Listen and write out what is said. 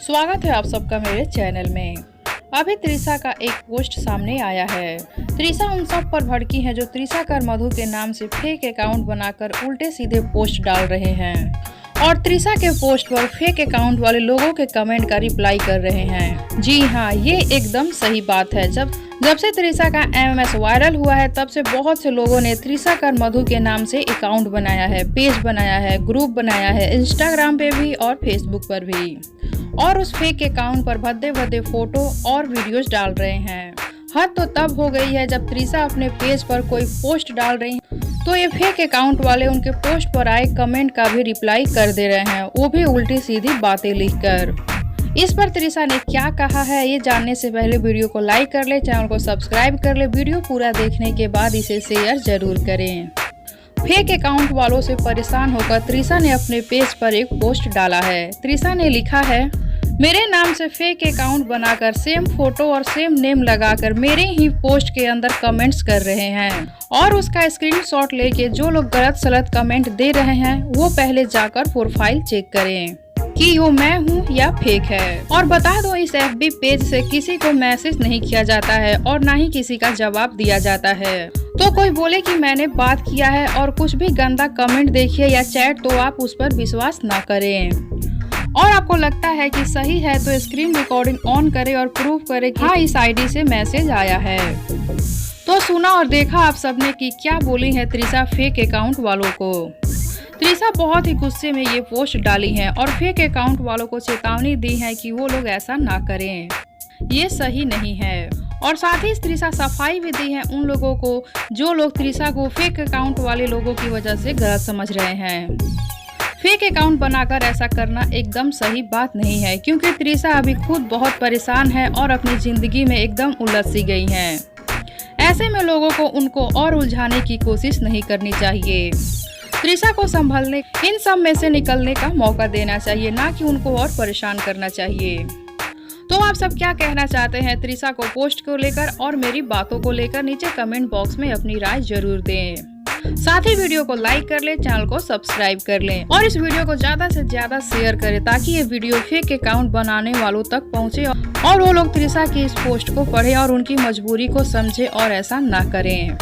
स्वागत है आप सबका मेरे चैनल में। अभी त्रिशा का एक पोस्ट सामने आया है। त्रिशा उन सब पर भड़की है जो त्रिशा कर मधु के नाम से फेक अकाउंट बनाकर उल्टे सीधे पोस्ट डाल रहे हैं और त्रिशा के पोस्ट पर फेक अकाउंट वाले लोगों के कमेंट का रिप्लाई कर रहे हैं। जी हाँ, ये एकदम सही बात है। जब से त्रिशा का MMS वायरल हुआ है तब से बहुत से लोगों ने त्रिशा कर मधु के नाम से अकाउंट बनाया है, पेज बनाया है, ग्रुप बनाया है, इंस्टाग्राम पे भी और फेसबुक पर भी, और उस फेक अकाउंट पर भद्दे भद्दे फोटो और वीडियोस डाल रहे हैं। हद तो तब हो गई है जब त्रिशा अपने पेज पर कोई पोस्ट डाल रही तो ये फेक अकाउंट वाले उनके पोस्ट पर आए कमेंट का भी रिप्लाई कर दे रहे हैं, वो भी उल्टी सीधी बातें लिखकर। इस पर त्रिशा ने क्या कहा है ये जानने से पहले वीडियो को लाइक कर ले, चैनल को सब्सक्राइब कर ले। वीडियो पूरा देखने के बाद इसे शेयर जरूर करें। फेक अकाउंट वालों से परेशान होकर त्रिशा ने अपने पेज पर एक पोस्ट डाला है। त्रिशा ने लिखा है, मेरे नाम से फेक अकाउंट बनाकर सेम फोटो और सेम नेम लगाकर मेरे ही पोस्ट के अंदर कमेंट्स कर रहे हैं और उसका स्क्रीनशॉट लेके जो लोग गलत सलत कमेंट दे रहे हैं वो पहले जाकर प्रोफाइल चेक करें कि वो मैं हूँ या फेक है। और बता दो, इस FB पेज से किसी को मैसेज नहीं किया जाता है और ना ही किसी का जवाब दिया जाता है। तो कोई बोले कि मैंने बात किया है और कुछ भी गंदा कमेंट देखिए या चैट तो आप उस पर विश्वास ना करें। और आपको लगता है कि सही है तो स्क्रीन रिकॉर्डिंग ऑन करे और प्रूव करे कि हाँ इस ID से मैसेज आया है। तो सुना और देखा आप सबने कि क्या बोली है त्रिशा फेक अकाउंट वालों को। त्रिशा बहुत ही गुस्से में ये पोस्ट डाली है और फेक अकाउंट वालों को चेतावनी दी है कि वो लोग ऐसा ना करें, ये सही नहीं है। और साथ ही त्रिशा सफाई भी दी है उन लोगों को जो लोग त्रिशा को फेक अकाउंट वाले लोगों की वजह से गलत समझ रहे हैं। फेक अकाउंट बनाकर ऐसा करना एकदम सही बात नहीं है, क्योंकि त्रिशा अभी खुद बहुत परेशान है और अपनी जिंदगी में एकदम उलझ सी गई हैं। ऐसे में लोगों को उनको और उलझाने की कोशिश नहीं करनी चाहिए। त्रिशा को संभलने, इन सब में से निकलने का मौका देना चाहिए, ना कि उनको और परेशान करना चाहिए। तो आप सब क्या कहना चाहते हैं त्रिशा को पोस्ट को लेकर और मेरी बातों को लेकर नीचे कमेंट बॉक्स में अपनी राय जरूर दें। साथ ही वीडियो को लाइक कर लें, चैनल को सब्सक्राइब कर लें और इस वीडियो को ज्यादा से ज्यादा शेयर करें ताकि ये वीडियो फेक अकाउंट बनाने वालों तक पहुंचे और वो लोग त्रिशा की इस पोस्ट को पढ़े और उनकी मजबूरी को समझे और ऐसा ना करें।